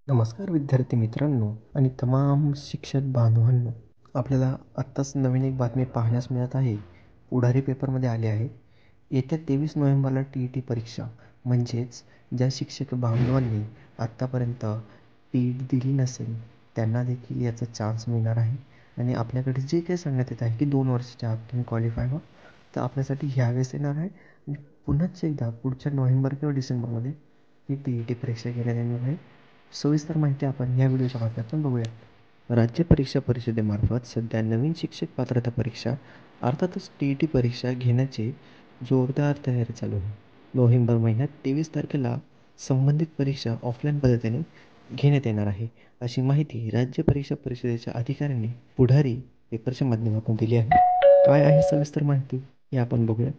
नमस्कार विद्यार्थी मित्रांनो आणि तमाम शिक्षक बांधवांनो. आपल्याला आत्ताच नवीन एक बातमी पाहण्यास मिळत आहे. पुढारी पेपरमध्ये आले आहे. येत्या 23 नोव्हेंबरला TET परीक्षा. म्हणजेच ज्या शिक्षक बांधवांनी आत्तापर्यंत PET दिली नसेल त्यांना देखील याचा चान्स मिळणार आहे. आणि आपल्याकडे जे काही सांगण्यात येत आहे की 2 वर्षाच्या आत तुम्ही क्वालिफाय व्हा, तर आपल्यासाठी ह्यावेळेस येणार आहे. आणि पुन्हाच एकदा पुढच्या नोव्हेंबर किंवा डिसेंबरमध्ये ही PET परीक्षा घेण्यात येणार आहे. सविस्तर माहिती आपण या व्हिडिओच्या माध्यमातून बघूया. राज्य परीक्षा परिषदेमार्फत सध्या नवीन शिक्षक पात्रता परीक्षा अर्थातच TET परीक्षा घेण्याची जोरदार तयारी चालू आहे. नोव्हेंबर महिन्यात 23 तारखेला संबंधित परीक्षा ऑफलाईन पद्धतीने घेण्यात येणार आहे, अशी माहिती राज्य परीक्षा परिषदेच्या अधिकाऱ्यांनी पुढारी पेपरच्या माध्यमातून दिली आहे. काय आहे सविस्तर माहिती हे आपण बघूया.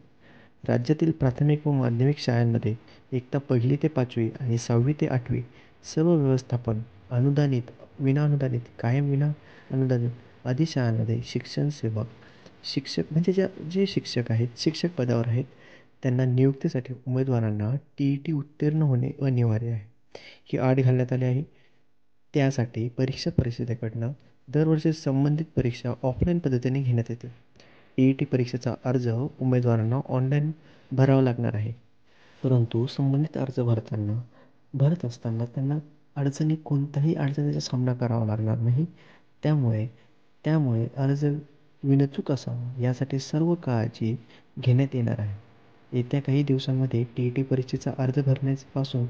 राज्यातील प्राथमिक व माध्यमिक शाळांमध्ये इयत्ता 1ली ते 5वी आणि 6वी ते 8वी सर्व व्यवस्थापन अनुदानित, विनाअनुदानित, कायम विना अनुदानित आदी शाळांमध्ये शिक्षण सेवक शिक्षक म्हणजे जे शिक्षक आहेत, शिक्षक पदावर आहेत, त्यांना नियुक्तीसाठी उमेदवारांना TET उत्तीर्ण होणे अनिवार्य आहे. ही अट घालण्यात आली आहे. त्यासाठी परीक्षा परिषदेकडनं दरवर्षी संबंधित परीक्षा ऑफलाईन पद्धतीने घेण्यात येते. TET परीक्षेचा अर्ज उमेदवारांना ऑनलाईन भरावा लागणार आहे. परंतु संबंधित अर्ज भरत असताना त्यांना कोणत्याही अडचणीचा सामना करावा लागणार नाही. त्यामुळे अर्ज विनचूक असावा यासाठी सर्व काळजी घेण्यात येणार आहे. येत्या काही दिवसांमध्ये TET परीक्षेचा अर्ज भरण्यापासून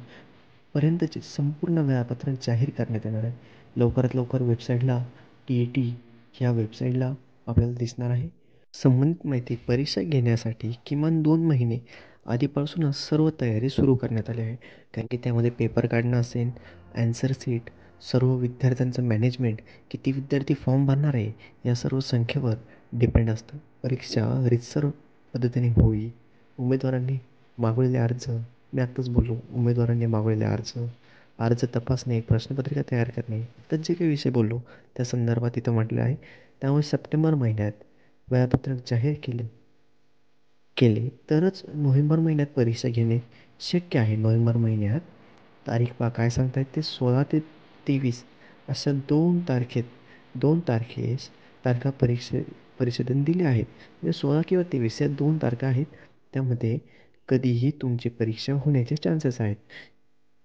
पर्यंतचे संपूर्ण वेळापत्रक जाहीर करण्यात येणार आहे. लवकरात लवकर वेबसाईटला TET ह्या वेबसाईटला आपल्याला दिसणार आहे. संबंधित माहिती परीक्षा घेण्यासाठी किमान 2 महिने आधीपासूनच सर्व तयारी सुरू करण्यात आली आहे. कारण की त्यामध्ये पेपर काढणं असेल, ॲन्सर सीट, सर्व विद्यार्थ्यांचं मॅनेजमेंट, किती विद्यार्थी फॉर्म भरणार आहे या सर्व संख्येवर डिपेंड असतं. परीक्षा रीतसर पद्धतीने होईल. उमेदवारांनी मागवलेले अर्ज, मी आत्ताच बोललो, उमेदवारांनी मागवलेले अर्ज तपासणे, प्रश्नपत्रिका तयार करणे, तर जे काही विषय बोललो त्या संदर्भात तिथं म्हटलं आहे. त्यामुळे सप्टेंबर महिन्यात वेळापत्रक जाहीर केले तरच नोव्हेंबर महिन्यात परीक्षा घेणे शक्य आहे. नोव्हेंबर महिन्यात तारीख काय सांगतायत ते 16 ते 23 अशा 2 तारखा परिषदेने दिल्या आहेत. म्हणजे 16 किंवा 23 या 2 तारखा आहेत. त्यामध्ये कधीही तुमची परीक्षा होण्याचे चान्सेस आहेत.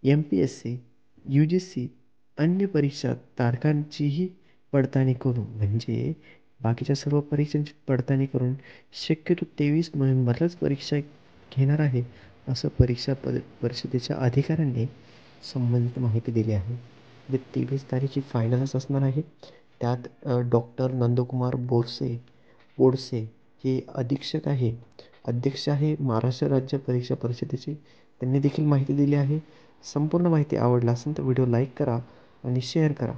MPSC, UGC अन्य परीक्षा तारखांचीही पडताळणी करून म्हणजे बाकीच्या सर्व परीक्षांची पडताळणी करून शक्यतो 23 नोव्हेंबरलाच परीक्षा घेणार आहे, असं परिषदेच्या अधिकाऱ्यांनी संबंधित माहिती दिली आहे. 23 तारीख ही फायनलच असणार आहे. त्यात डॉक्टर नंदकुमार बोरसे हे अध्यक्ष आहे महाराष्ट्र राज्य परीक्षा परिषदेचे. त्यांनी देखील माहिती दिली आहे. संपूर्ण माहिती आवडला असेल तर व्हिडिओ लाईक करा आणि शेअर करा.